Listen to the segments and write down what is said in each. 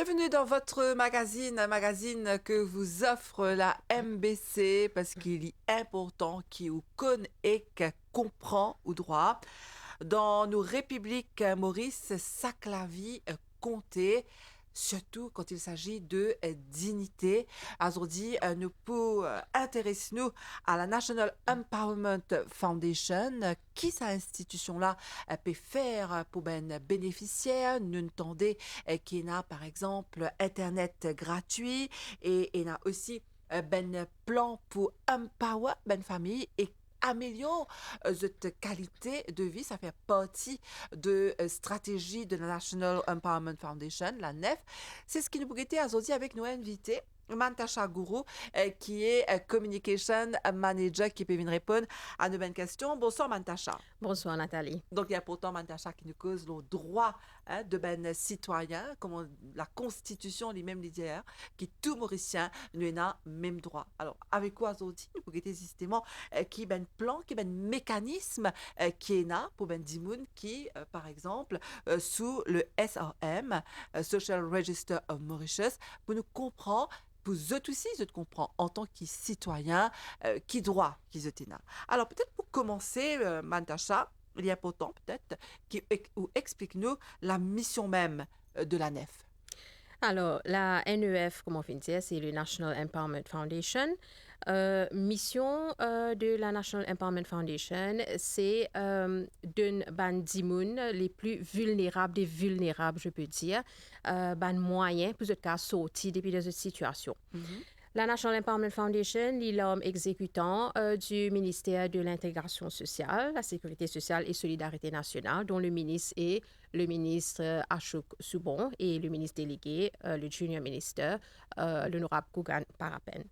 Bienvenue dans votre magazine, un magazine que vous offre la MBC parce qu'il est important qui vous connaît et qui comprend ou droit. Dans nos républiques, Maurice, sac la vie compter. Surtout quand il s'agit de dignité. Aujourd'hui, nous pouvons intéresser nous à la National Empowerment Foundation. Qui cette institution-là peut faire pour ben bénéficiaires? Nous entendons qu'il y a par exemple Internet gratuit et il y a aussi ben plan pour empower ben famille et améliore cette qualité de vie. Ça fait partie de stratégie de la National Empowerment Foundation, la NEF. C'est ce qui nous pourrait aujourd'hui avec nos invités. Mantasha Gourou, qui est Communication Manager, qui peut venir répondre à nos bonnes questions. Bonsoir, Mantasha. Bonsoir Nathalie. Donc, il y a pourtant Mantasha qui nous cause le droit de ben citoyen, comme la Constitution lui-même dit hier, qui tout Mauricien n'a même droit. Alors, avec quoi aujourd'hui, nous pourrions justement qui ben plan, qui ben mécanisme qui est là pour ben dimoun qui, par exemple, sous le SRM, Social Register of Mauritius, pour nous comprendre pour eux aussi, je te comprends, en tant que citoyen, qui droit qu'ils ont. Alors, peut-être pour commencer, Mantasha, il y a pourtant peut-être ou explique-nous la mission même de la NEF. Alors, la NEF, comme on vient de dire, c'est le National Empowerment Foundation. Mission de la National Empowerment Foundation, c'est d'une bandimoun les plus vulnérables des vulnérables, je peux dire, ban moyen pour ce cas sortir depuis de cette situation. La National Empowerment Foundation est l'homme exécutant du ministère de l'Intégration sociale, la Sécurité sociale et Solidarité nationale, dont le ministre est le ministre Ashok Subon et le ministre délégué, le junior minister, l'honorable Kougan Parapen.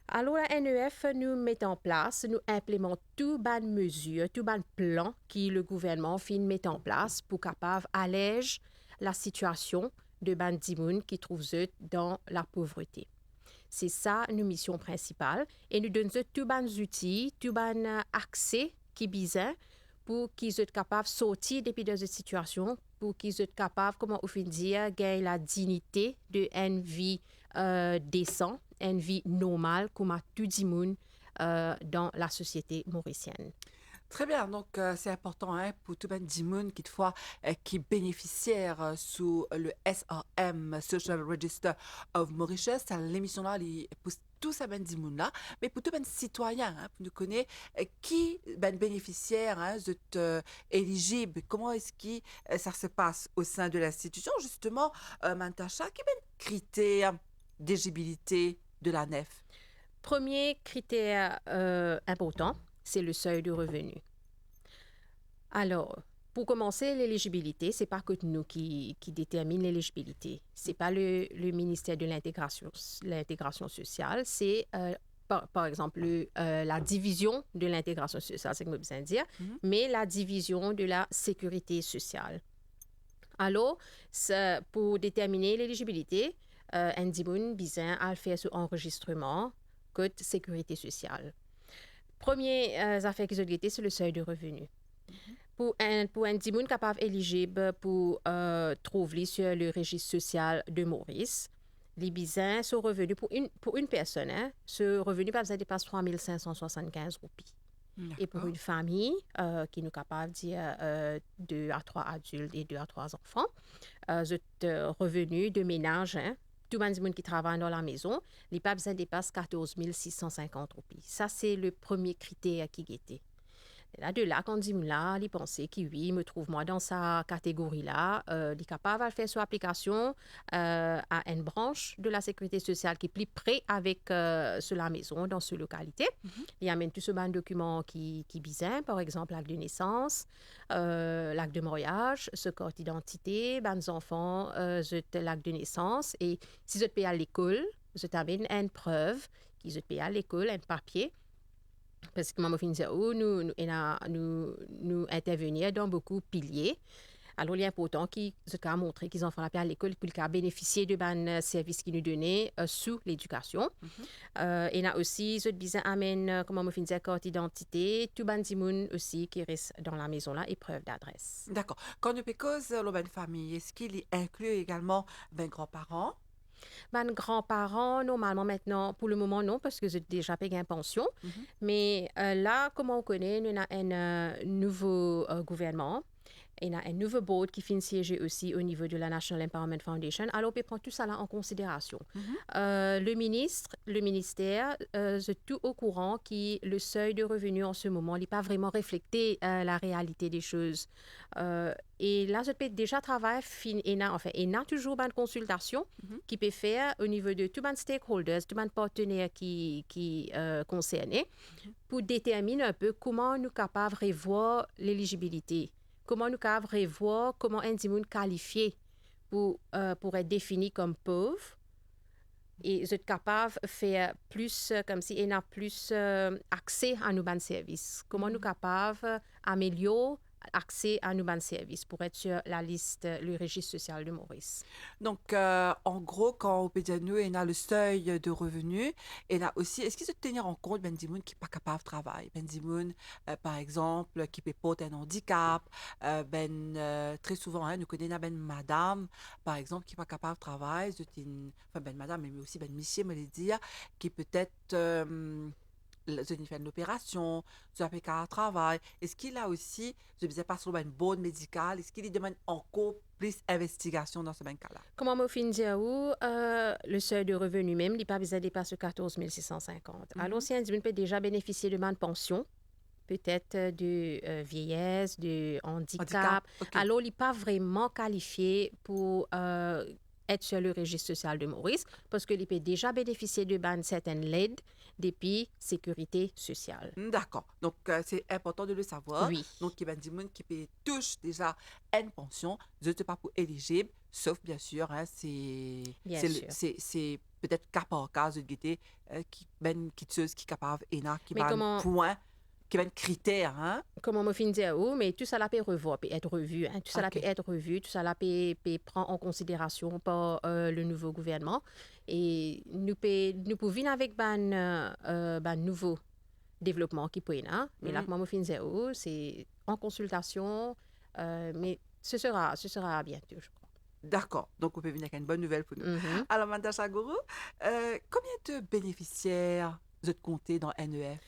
Alors, la NEF, nous met en place, nous implémentons tout ban mesures, tout ban plan qui le gouvernement fin met en place pour capable alléger la situation de ban dimoun qui trouvent dans la pauvreté. C'est ça nos missions principales et nous donnons tous les outils, tous les accès qui besoin pour qu'ils soient capables de sortir depuis de cette situation, pour qu'ils soient capables, comment on fait dire, gagner la dignité de une vie décente, une vie normale, comme à tout le monde dans la société mauricienne. Très bien, donc c'est important pour tout le monde qui bénéficiaire sous le SRM, Social Register of Mauritius. L'émission-là, pour tout ça ben là, mais pour tout ben citoyen, pour nous connaître qui ben bénéficiaire, éligible, comment est-ce que ça se passe au sein de l'institution, justement, Mantasha, qui ben critères d'éligibilité de la NEF? Premier critère important, c'est le seuil de revenu. Alors, pour commencer, l'éligibilité, c'est pas que nous qui détermine l'éligibilité. C'est pas le ministère de l'intégration sociale, c'est par exemple la division de l'intégration sociale, c'est ce que je veux besoin de dire, mais la division de la sécurité sociale. Alors, pour déterminer l'éligibilité, Ndimoun besoin à faire ce enregistrement code sécurité sociale. Première affaire qu'ils ont été, c'est le seuil de revenu. Pour un dimoun capable éligible pour trouver sur le registre social de Maurice, les besoins sont revenus pour une personne. Ce revenu pas besoin dépasser 3 575 roupies. Et pour une famille qui nous capable de dire 2 à 3 adultes et 2 à 3 enfants, ce revenu de ménage, tout le monde qui travaille dans la maison, les pas besoin dépasse 14 650 roupies. Ça, c'est le premier critère qui était. Là, de là, quand dit là, il pensait que oui, me trouve moi dans sa catégorie-là, il est capable de faire son application à une branche de la sécurité sociale qui est plus près avec sur la maison, dans cette localité. Il y a même tout ce ban de documents qui besoin, par exemple, l'acte de naissance, l'acte de mariage, ce carte d'identité, les enfants, l'acte de naissance. Et si vous êtes à l'école, vous avez une preuve qu'ils êtes à l'école, un papier. Parce que maman finit nous intervenir dans beaucoup de piliers. Alors, il est important qu'ils ont montré qu'ils enfants à l'école, qu'ils ont bénéficié de ban services qu'ils nous donnaient sous l'éducation. Et là aussi, ils ont amène, comment on fait une carte d'identité, tout ban dimoun aussi qui reste dans la maison là, et preuve d'adresse. D'accord. Quand nous cause l'aubaine famille, est-ce qu'il y inclut également ben, grands-parents? Ban grands-parents, normalement maintenant, pour le moment non, parce que j'ai déjà payé une pension. Mhm. Mais là, comme on connaît, nous avons un nouveau gouvernement. Il y a un nouveau board qui finit siéger aussi au niveau de la National Empowerment Foundation. Alors, on peut prendre tout ça là en considération. Mhm. Le ministère, c'est tout au courant que le seuil de revenu en ce moment n'est pas vraiment reflété la réalité des choses. Et là, je peux déjà travailler, il y a toujours une consultation Mhm. qui peut faire au niveau de tous les stakeholders, tous les partenaires qui concernés, pour déterminer un peu comment nous sommes capables de revoir l'éligibilité. Comment nous pouvons revoir comment un individu qualifié pour être défini comme pauvre et être capable de faire plus, comme si on a plus accès à nos services. Comment nous sommes capables d'améliorer l'accès à nos services pour être sur la liste, le registre social de Maurice. Donc, en gros, quand on peut dire nous, il y a le seuil de revenus, il y a aussi, est-ce qu'ils se tenir en compte, ben, Dimoun qui n'est pas capable de travailler? Ben, Dimoun, par exemple, qui peut porter un handicap, très souvent, hein, nous connaissons ben, madame, par exemple, qui n'est pas capable de travailler, enfin, ben, madame, mais aussi ben, monsieur, me le dire, qui peut-être, je fait une opération, je fais un travail. Est-ce qu'il a aussi, je disais pas sur une bonne médicale, est-ce qu'il demande encore plus d'investigation dans ce même cas-là? Comment me fin dire où le seuil de revenu même, il n'est pas besoin de dépasser 14 650. Alors, si un individu peut déjà bénéficier de ma pension, peut-être de vieillesse, de handicap, OK. alors il n'est pas vraiment qualifié pour être sur le registre social de Maurice parce qu'il peut déjà bénéficier de certaines aides depuis sécurité sociale. D'accord. Donc, c'est important de le savoir. Oui, Donc, il y a des gens qui touchent déjà une pension, je ne sais pas pour éligible, sauf bien sûr, hein, bien c'est, sûr. c'est peut-être cas par cas de guetter qui ben qui tueuse, qui est capable, et qui Mais va un comment, point, qui va un critère, hein? comment me fin dire où, mais tout ça là peut revoir, peut être revu. Hein. Tout ça là peut OK. être revu, tout ça là peut prendre en considération par le nouveau gouvernement. Et nous pouvons venir avec un nouveau développement qui peut être. Mais là, Mm. comment me fin dire où, c'est en consultation, mais ce sera bientôt, je crois. D'accord. Donc, on peut venir avec une bonne nouvelle pour nous. Mhm. Alors, Madame Chagourou, combien de bénéficiaires vous êtes comptés dans NEF?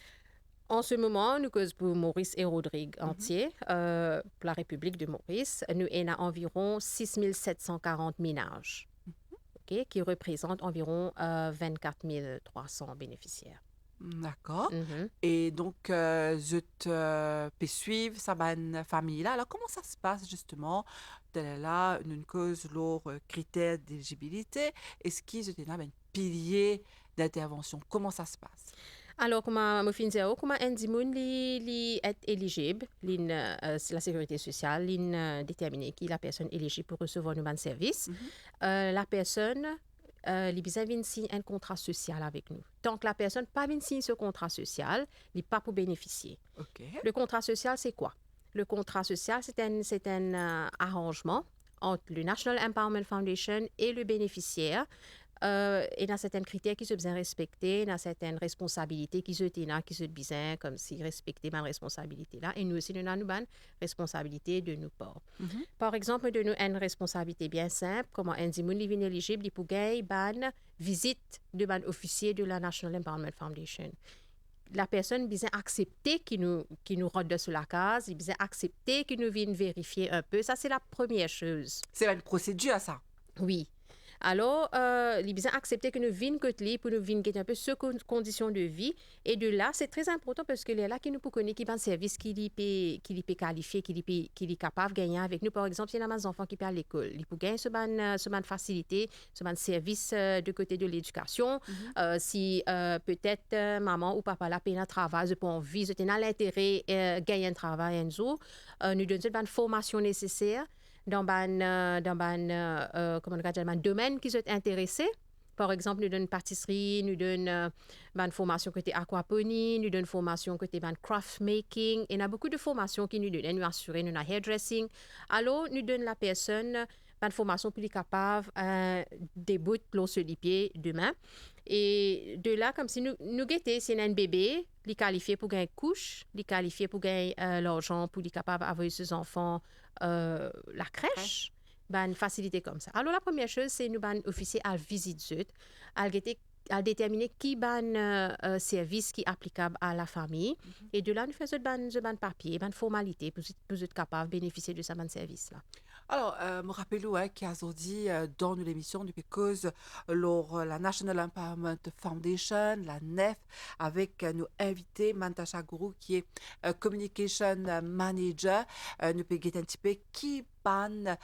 En ce moment, nous causons pour Maurice et Rodrigue Mhm. entier, pour la République de Maurice. Nous avons environ 6 740 ménages, ok, qui représentent environ 24 300 bénéficiaires. D'accord. Mhm. Et donc, je te peux suivre sa bonne famille-là. Alors, comment ça se passe justement? Telle est là, une cause, leurs critères d'éligibilité. Est-ce qu'ils étaient là, un pilier d'intervention? Comment ça se passe? Alors, comment je finis comment un dimoun li est éligible, c'est la sécurité sociale, déterminer qui est la personne éligible pour recevoir nos services. Mhm. La personne, li besoin de signer un contrat social avec nous. Tant que la personne pas vient signer ce contrat social, il n'est pas pour bénéficier. OK. Le contrat social, c'est quoi? Le contrat social, c'est un arrangement entre le National Empowerment Foundation et le bénéficiaire. Il y a certains critères qui sont bien respectés, il y a certaines responsabilités qui sont bien, comme si respecter ma responsabilité là. Et nous aussi, nous avons une responsabilité de nous part. Mhm. Par exemple, de nous une responsabilité bien simple, comment un individu est éligible, il peut gagner une visite de un officier de la National Empowerment Foundation. La personne bien accepter qui nous rentre sur la case, il bien accepter qu'il nous vienne vérifier un peu. Ça, c'est la première chose. C'est une procédure, ça. Oui. Alors, il bien accepter que nous vînes côté pour nous vînes un peu ce conditions de vie. Et de là, c'est très important parce que là qui nous peut connaître qui va un service qui peut qualifier, qui est capable de gagner avec nous. Par exemple, si y a des enfants qui partent à l'école, ils peuvent gagner ce ban facilité, ce ban service de côté de l'éducation. Mhm. Si peut-être maman ou papa là paye un travail, ils ont envie, ils ont l'intérêt gagner un travail un jour, nous donnons une formation nécessaire dans un domaine qui sont intéressés Par exemple, nous donne pâtisserie, nous donne une formation côté aquaponie, nous donne formation côté craft making. Il y a beaucoup de formations qui nous donnent, nous assurer, nous avons hairdressing. Alors, nous donne la personne une formation pour être capable des bouts l'eau sur les pieds demain. Et de là, comme si nous guetter, si on a un bébé, il est qualifié pour gagner couche, il est qualifié pour gagner l'argent, pour être capable d'avoir ses enfants la crèche. Une facilité comme ça. Alors, la première chose, c'est nous ban officier à visite à déterminer qui ban service qui est applicable à la famille. Et de là, nous faisons ban papier, ban formalité pour être capable de bénéficier de ce ban service là. Alors, me rappelez-vous qui a dit dans l'émission depuis cause la National Empowerment Foundation, la NEF, avec nos invités, Mantasha Guru, qui est Communication Manager, nous peut un petit peu qui ban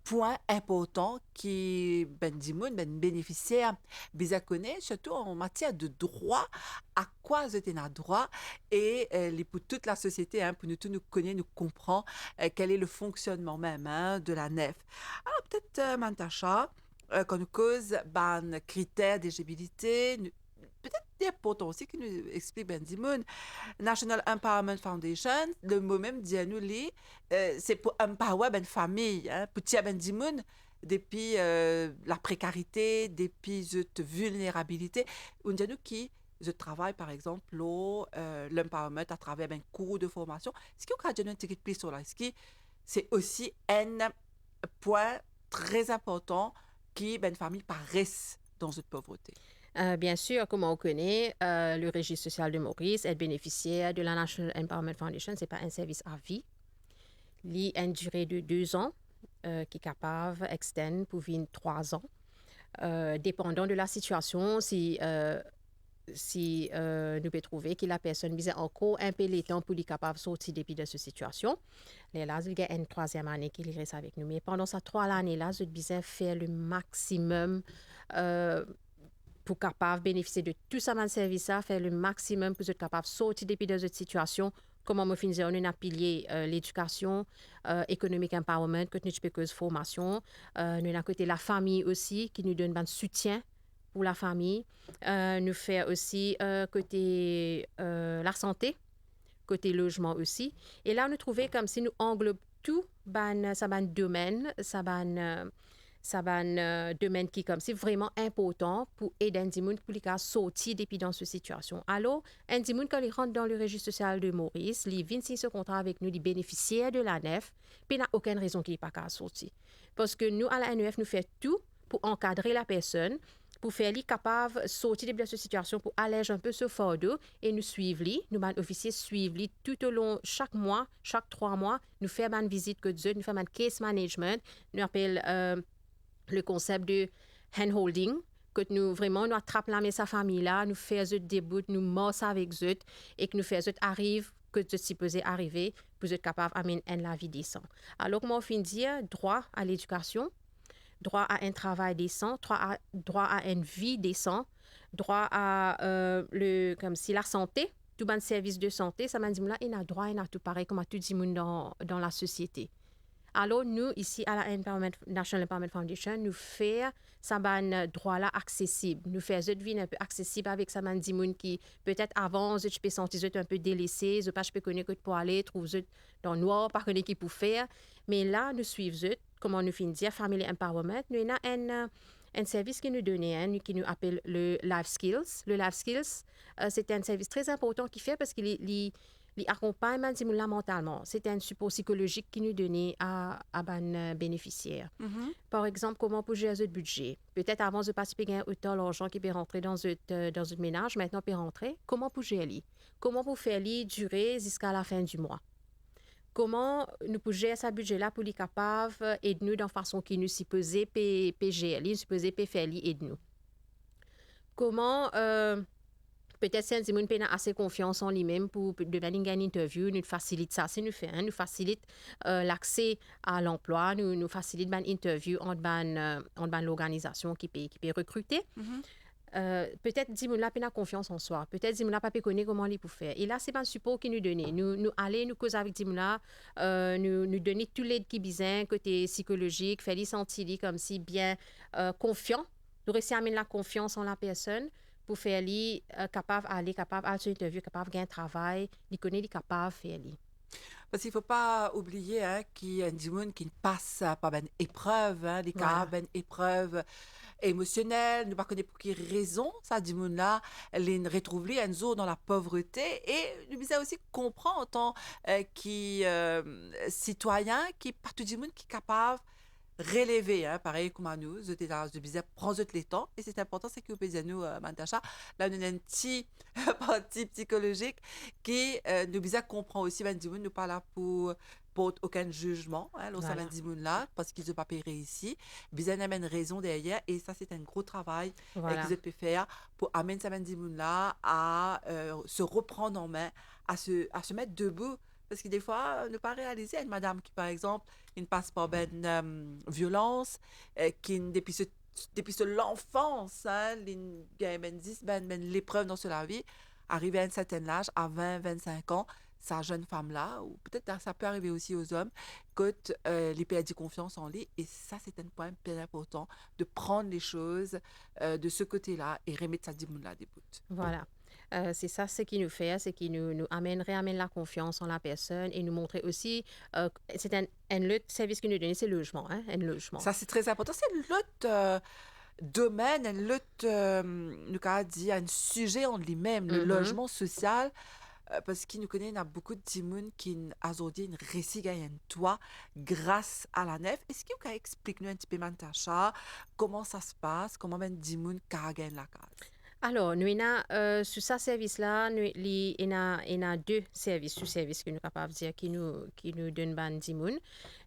point important qui ben dimoun ben bénéficiaire bien connaît surtout en matière de droit à quoi vous êtes un droit et pour toute la société pour nous tous nous connaît nous comprend quel est le fonctionnement même de la nef. Alors peut-être Mantasha quand nous cause ban critères d'éligibilité peut-être des potents aussi qui nous explique Ben Dimoun. National Empowerment Foundation, le mot même dit à nous, c'est pour empower une famille, pour tirer Ben Dimoun, depuis la précarité, depuis cette vulnérabilité. On dit à nous qui je travaille par exemple l'empowerment à travers un cours de formation. Ce qui est un petit peu sur là, c'est aussi un point très important qui une famille paraisse dans cette pauvreté. Bien sûr, comme on connaît, le registre social de Maurice est bénéficiaire de la National Empowerment Foundation. Ce n'est pas un service à vie. Il a une durée de 2 ans qui est capable d'extendre pour 3 ans. Dépendant de la situation, si nous pouvons trouver que la personne vise encore un peu les temps pour être capable de sortir depuis de cette situation. Là, il y a une 3e année qu'il reste avec nous. Mais pendant ces 3 années-là, je besoin faire le maximum pour capable bénéficier de tout ça, service, faire le maximum pour être capable de sortir depuis de cette situation. Comment me finir, on a pilier l'éducation, économique empowerment, que nous peux formation, nous avons côté la famille aussi qui nous donne un soutien pour la famille, nous fait aussi côté la santé, côté logement aussi. Et là, nous trouvons comme si nous englobe tout ça domaine, ça domaine qui comme c'est vraiment important pour aider un monde pour les sortir depuis dans cette situation. Alors, un monde quand il rentre dans le registre social de Maurice, il vient signer ce contrat avec nous, les bénéficiaires de la NEF, puis il n'y a aucune raison qu'il n'est pas qu'à sortir. Parce que nous, à la NEF, nous faisons tout pour encadrer la personne, pour faire lui capable de sortir de cette situation, pour alléger un peu ce fardeau et nous suivre lui. Nous, officiers, suivre lui tout au long, chaque mois, chaque 3 mois, nous faisons une visite que nous faisons un case management, nous appelons le concept de hand-holding, que nous vraiment nous attrapons la sa famille là, nous faisons des bouts, nous mossons avec eux et que nous faisons arrive que ce supposé arriver pour être capable d'amener la vie décente. Alors, comment on finit dire droit à l'éducation, droit à un travail décent, droit à une vie décente, droit à comme si la santé, tout bon service de santé, ça m'a dit là, il a droit, il a tout pareil comme à tout le monde dans la société. Alors, nous, ici, à la National Empowerment Foundation, nous faisons ce droit-là accessible. Nous faisons une vie un peu accessible avec ça, des gens qui, peut-être avant, je peux sentir un peu délaissé, je peux connaître que pour aller, trouver dans le noir, pas connaître qui pour faire. Mais là, nous suivons, comment nous finissons dire, Family Empowerment. Nous avons un service qui nous donne, qui nous appelle le Life Skills. Le Life Skills, c'est un service très important qui fait parce qu'il l'accompagnement mentalement. C'est un support psychologique qui nous donnait à un bénéficiaire. Mm-hmm. Par exemple, comment pour gérer notre budget. Peut-être avant de participer à autant l'argent qui peut rentrer dans un ménage, maintenant peut rentrer. Comment pour gérer? Comment pour faire durer jusqu'à la fin du mois? Comment nous pouvons gérer ce budget-là pour être capable d'aider nous de façon qui nous supposait gérer, nous supposait faire aider nous? Comment peut-être si un monde a assez confiance en lui-même pour devenir une interview, nous facilite ça, c'est nous fait, nous facilite l'accès à l'emploi, nous facilite une interview entre l'organisation qui peut recruter. Mm-hmm. Peut-être si on a confiance en soi, peut-être si on n'a pas connaître comment il peut faire. Et là, c'est un support qui nous donne. Nous aller, nous causer avec Dimona, nous donner tout l'aide qui besoin, côté psychologique, faire les sentir comme si bien confiant Nous réussissons à amener la confiance en la personne pour faire lui capable d'aller, capable d'aller sur interview, capable de gagner un travail, il connaît, il est capable de faire lui. Parce qu'il ne faut pas oublier qu'il y a des gens qui passent par une épreuve, des cas, Voilà, une épreuve émotionnelle, ne pas connaître pour quelle raison ça, dit là, les retrouve une zone dans la pauvreté et nous ça aussi comprend en tant qui citoyen qui pas tout le monde qui est capable relever, pareil comme à nous, je là, je disais, prends les temps, et c'est important, c'est que vous nous, Mantasha, là, nous avons une petite partie psychologique qui nous comprend aussi, ben, nous pas là pour aucun jugement, l'on s'en voilà, dit là, parce qu'ils n'ont pas payé ici, bien il y a une raison derrière, et ça, c'est un gros travail voilà, qu'ils ont pu faire pour amener ça, ben, là, à se reprendre en main, à se mettre debout, parce que des fois, ne pas réaliser, une madame qui, par exemple, il ne passe par ben violence qui depuis l'enfance les ben disent ben l'épreuve dans la vie arrivé à un certain âge à 20-25 ans sa jeune femme là ou peut-être ça peut arriver aussi aux hommes que les perdent confiance en lui et ça c'est un point bien important de prendre les choses de ce côté-là et remettre ça dimoun là des bouts. voilà. C'est ça ce qui nous fait, c'est qui nous réamène la confiance en la personne et nous montrer aussi, c'est un autre service qui nous donne, c'est le logement, hein, un logement. Ça c'est très important c'est l'autre domaine, l'autre, nous avons dit, un sujet en lui-même, le Mhm. logement social, parce qu'il nous connaît, il y a beaucoup de gens qui ont aujourd'hui une réussite à un toit grâce à la nef. Est-ce que vous pouvez expliquer nous un petit peu, Mantasha, comment ça se passe, comment ben des gens gagnent la case? Alors, nous avons, sur ce service-là, il y a deux services, sous-services que nous sommes capables de dire qui nous donnent ban dimoun.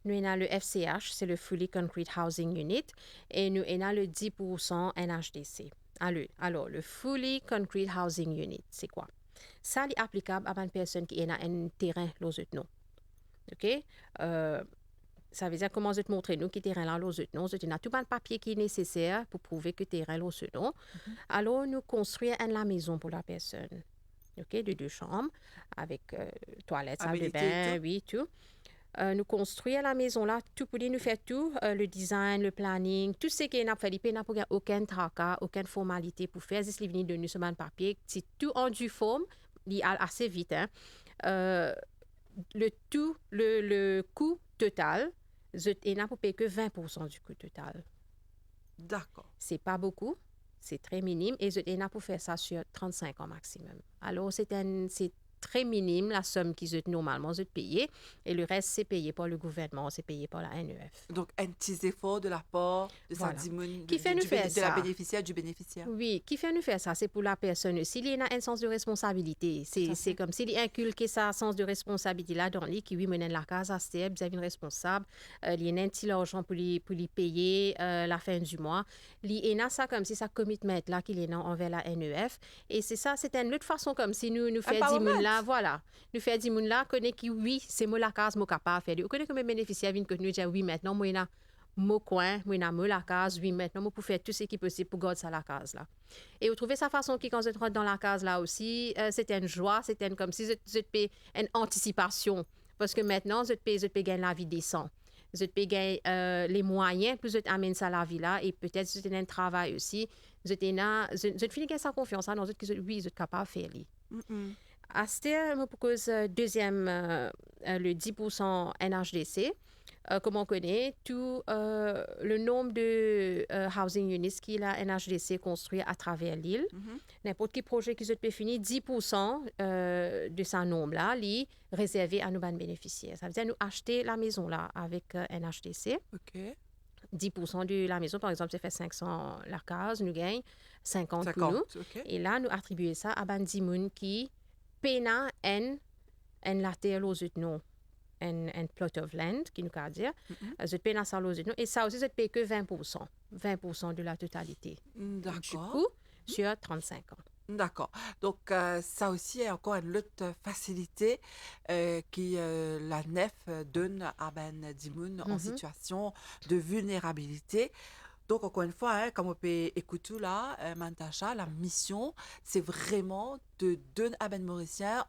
Nous avons le FCH, c'est le Fully Concrete Housing Unit, et nous avons le 10% NHDC. Alors, le Fully Concrete Housing Unit, c'est quoi? Ça, est applicable à une personne qui a un terrain, l'autre non. OK? Euh, Ça veut dire comment je te montrer nous qui terrain là l'autre non. Je te tout le papier qui est nécessaire pour prouver que terrain l'autre non. Mhm. Alors, nous construisons la maison pour la personne. OK? De deux chambres, avec toilette, salle de Amenité et tout? bain, oui, tout. Nous construisons la maison là, tout pour nous faire tout, le design, le planning, tout ce qui est n'a fait, il n'y a aucun tracas, aucune formalité pour faire. Si venir de nous sur le papier, c'est tout en due forme, il assez vite. Hein. Euh, le coût total, il n'a pas payé que 20% du coût total. D'accord. C'est pas beaucoup, c'est très minime et il n'a pour faire ça sur 35 ans maximum. Alors, c'est très minime la somme qu'ils ont normalement payée et le reste, c'est payé par le gouvernement, c'est payé par la NEF. Donc, un petit effort de la part de sa Voilà. dimoun, Qui fait nous faire de la ça? bénéficiaire, du bénéficiaire. Oui, qui fait nous faire ça? C'est pour la personne aussi. Il y a un sens de responsabilité. Tout à C'est fait. comme s'il inculque ça, sens de responsabilité là dans lui, qui lui mène la case à step, vous avez une responsable. Il y a un petit argent pour lui payer la fin du mois. Il y a ça comme si ça commitment là qu'il est envers la NEF. Et c'est ça, c'est une autre façon comme si nous fait 10 000 Empowerment. là, voilà. Nous fait 10 000 là, connaît qui, oui, c'est moi la case, moi capable de faire. Vous connaissez comme bénéficiaire, vient que nous dire oui, maintenant, moi, mon coin, moi, la case, oui, maintenant, moi, pour faire tout ce qui est possible pour garder ça la case là. Et vous trouvez sa façon qui, quand je rentre dans la case là aussi, c'était une joie, c'était comme si je paye une anticipation. Parce que maintenant, je peux gagner la vie décente. Je peux gagner les moyens pour je amène ça à la vie là. Et peut-être je un travail aussi. Je finis gagner sa confiance. Non, oui, je suis capable de faire. Mm-mm. À ce me propose deuxième, le 10% NHDC. Comme on connaît, tout le nombre de housing units qu'il a NHDC construit à travers l'île. Mhm. N'importe quel projet qui peut finir, 10% de ce nombre-là est réservé à nos bénéficiaires. Ça veut dire nous acheter la maison là avec NHDC. OK. 10% de la maison, par exemple, c'est fait 500 la case, nous gagnons 50 pour nous. 50. OK. Et là, nous attribuons ça à Bandimoun qui pena en la terre aux autres noms. Un plot of land, qui nous a dire. Mhm. Je paye ça aux autres noms. Et ça aussi, je paye que 20%. 20% de la totalité. Du D'accord. coup, sur 35 ans. D'accord. Donc, ça aussi est encore une autre facilité qui la nef donne à Ben Dimoun en Mhm. situation de vulnérabilité. Donc, encore une fois, comme on peut écouter là, Mantasha, la mission, c'est vraiment de donner à Ben Mauricien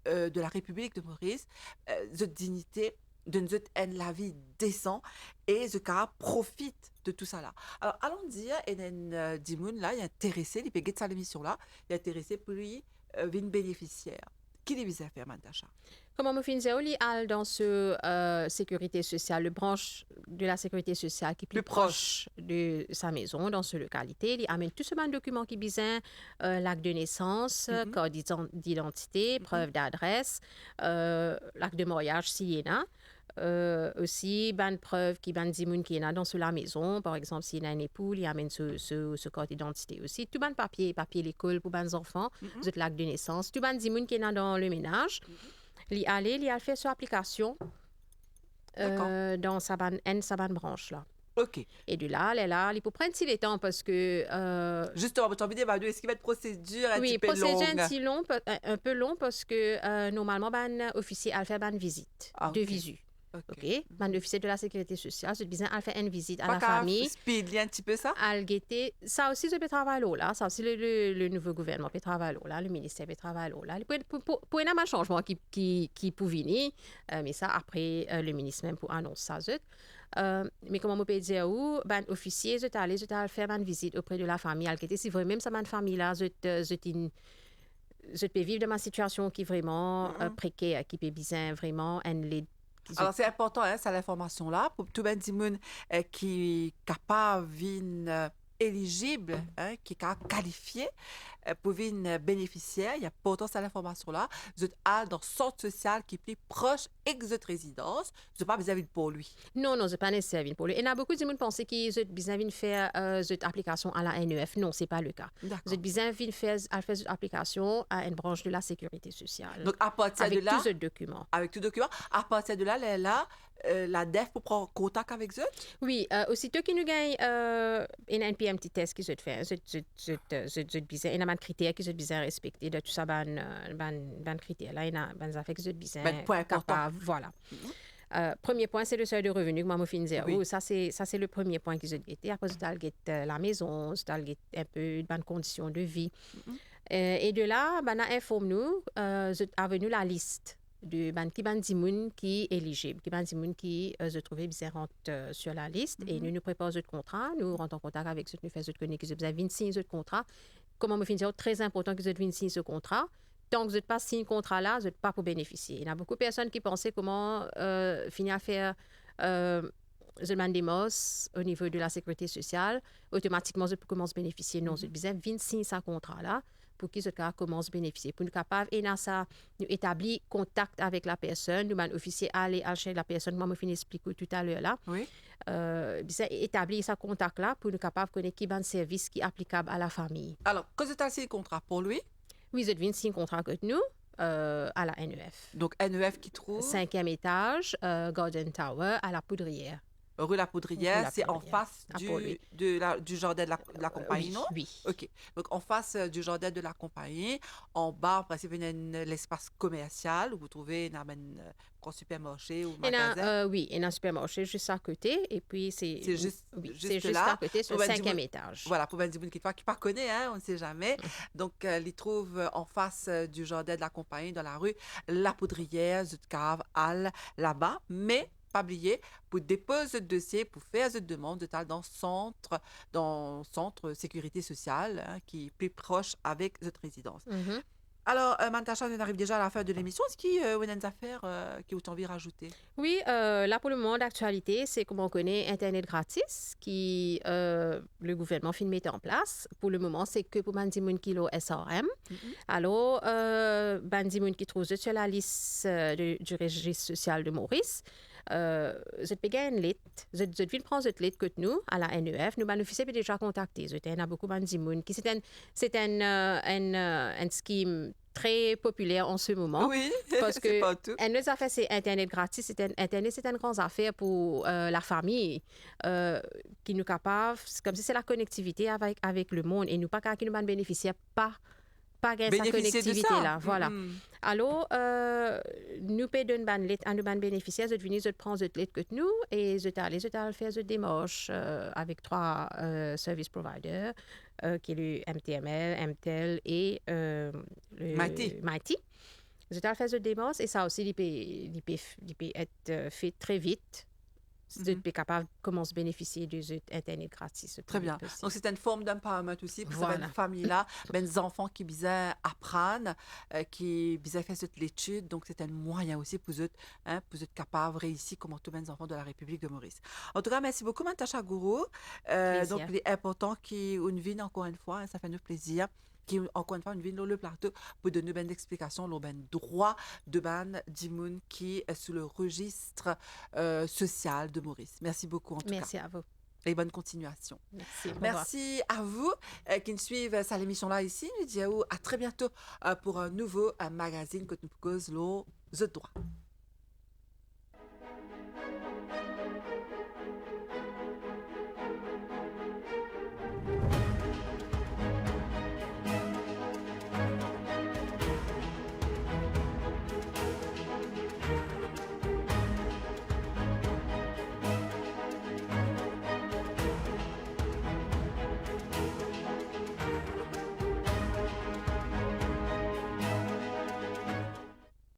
de la République de Maurice de dignité de nous la vie décent et ce cas profite de tout ça là. Alors allons dire et Dimoun là, il est intéressé, il peut guetter cette émission là, il est intéressé pour lui une bénéficiaire. Qui lui vise à faire Mantacha? Comment me finir li al dans ce sécurité sociale, le branche de la sécurité sociale qui est plus Plus proche. proche de sa maison, dans ce localité. Il amène tout ce même document qui besoin, l'acte de naissance, Mhm. code d'identité, preuve d'adresse, l'acte de mariage s'il y en a. Aussi, ben preuve qui ben dimoun qui est là dans la maison. Par exemple, s'il y a un époux, il amène ce code d'identité aussi. Tout ben papier l'école pour ben enfants, Mhm. l'acte de naissance. Tout ben dimoun qui est là dans le ménage. Il a fait son application D'accord. dans sa ban branche là. Ok. Et de là, elle est là, il peut prendre si les temps parce que Justement, tu as envie de dire, est-ce qu'il va être procédure un oui, petit peu procédure longue? un peu long parce que normalement ban officier a fait ban visite Ah, de ok. visu. Ok. OK, ban officier de la sécurité sociale, c'est bien a fait une visite à Pas la qu'à famille. speed, un petit peu ça? Al guetter, ça aussi, je peux travailler là. Ça aussi, le nouveau gouvernement peut travailler là. Le ministère peut travailler là. Pour un mal changement qui peut venir, mais ça, après, le ministre même pour annoncer ça. Mais comment on peut dire où, ben, officier, je allé faire une visite auprès de la famille. Al guetter, si vraiment même ça, ma famille là, je peux vivre de ma situation qui est vraiment Mhm. précaire, qui peut bien vraiment, Alors, c'est important, hein, ça l'information là, pour tout le monde qui est capable, éligible, hein, qui est qualifié pour une bénéficiaire, il y a pourtant cette information là. Vous êtes dans le centre social qui est plus proche et que votre résidence, vous n'avez pas besoin de pour lui. Non, non, c'est pas nécessaire pour lui. Il y a beaucoup de gens qui pensent qu'ils ont besoin de faire cette application à la NEF. Non, c'est pas le cas. Vous D'accord. avez besoin de faire cette application à une branche de la sécurité sociale. Donc, à partir de Avec là, tous ces documents. avec tout document, à partir de là, la DEF pour prendre contact avec eux. Oui, aussitôt qu'il nous gagne il y a un petit test qui se fait. Il y a un critère qui se besoin respecter de tout ça, ban critères. Là, il y a des affaires qui se besoin Ben, point important. capable. Voilà. Mhm. Premier point, c'est le seuil de revenu que moi, je dire. Oui. Oh, ça, c'est le premier point qu'ils ont guetté. Après, tu as la maison, tu as un peu de bonnes conditions de vie. Mhm. Et de là, ben, informe-nous, a venu la liste de qui ban dimoun qui est éligible, qui ban dimoun qui se trouvait bien rentre sur la liste. Et nous préparons notre contrat, nous rentrons en contact avec eux, nous faisons connaître qu'ils ont signé ce contrat. Comment me dire, très important qu'ils ont signé ce contrat. Tant que vous n'êtes pas signé le contrat là, vous n'êtes pas pour bénéficier. Il y a beaucoup de personnes qui pensaient comment finir à faire je demande des MOS au niveau de la sécurité sociale. Automatiquement, je commence à bénéficier. Non, je besoin de signer ce contrat là pour qu'ils commencent à bénéficier. Pour nous capables, et dans ça, nous établir contact avec la personne, nous demandons officier aller chez la personne, moi, je finis expliquer tout à l'heure là. Oui. Établir ce contact là pour nous capables de connaître qui est service qui est applicable à la famille. Alors, quand vous avez signé le contrat pour lui, Oui, je viens signer un contrat avec nous à la NEF. donc NEF qui trouve 5e étage, Garden Tower, à la Poudrière. rue La Poudrière, Rue La c'est en Poudrière, face à Port-Louis. du jardin de la compagnie, Oui, non? oui. OK. Donc, en face du jardin de la compagnie, en bas, en principe, il y a l'espace commercial où vous trouvez un grand supermarché ou magasin. Oui, il y a un supermarché juste à côté. Et puis, C'est juste, oui, juste c'est juste là. à côté, sur Pour le ben, 5e étage. Voilà, pour Benji qui ne connaît, hein, on ne sait jamais. Donc, il trouve en face du jardin de la compagnie, dans la rue La Poudrière, Zutcave, Halle, là-bas. Mais, pas oublier, pour déposer le dossier, pour faire cette demande, de dans le centre sécurité sociale, hein, qui est plus proche avec cette résidence. Mhm. Alors, Mantacha, on arrive déjà à la fin de l'émission. Est-ce qu'il y a une affaire qui vous envie de rajouter? Oui, là pour le moment d'actualité, c'est comme on connaît Internet gratis qui le gouvernement fin mettre en place. Pour le moment, c'est que pour Bandimoun Kilo SRM. Mhm. Alors, Bandimoun qui trouve sur la liste du registre social de Maurice. Je peux gagner une lettre. Je viens prendre cette lettre que nous, à la NEF, nous bénéficions déjà contacté. Il y a beaucoup de Bandimoun qui c'est un scheme très populaire en ce moment. Oui, Parce c'est que pas tout. une autre affaire, c'est Internet gratis. Internet, c'est une grande affaire pour la famille qui nous capable, c'est comme si c'est la connectivité avec le monde et nous pas qui nous bénéficier pas gagner sa Bénéficier de connectivité ça. là. Voilà. Mhm. Alors, nous payons une bonne lettre à nos bénéficiaires, je venir, je prends cette lettre que nous et je t'allais faire cette démarche avec 3 service providers qui est le MTML, MTEL et le Mighty. Mighty. C'est à faire de démarche et ça aussi, il peut être fait très vite. Tu Mhm. es capable de commencer à bénéficier de Internet gratis. Le plus Très vite bien. possible. Donc, c'est une forme d'empowerment aussi pour cette Voilà. famille-là, les enfants qui bisaient apprendre, qui bisaient faire cette l'étude. Donc, c'est un moyen aussi pour eux capables de réussir comme tous les enfants de la République de Maurice. En tout cas, merci beaucoup, Natacha Gourou. Donc, Plaisir. il est important une vie, encore une fois, hein, ça fait nous plaisir. Qui, encore une fois, une vie dans le plateau pour donner une explication, le droit de ban d'Imoun qui est sous le registre social de Maurice. Merci beaucoup, en tout cas. Merci à vous. Et bonne continuation. Merci. Au revoir. Merci à vous qui nous suivent cette émission-là ici. Nous disons à très bientôt pour un nouveau magazine que nous proposons, le droit.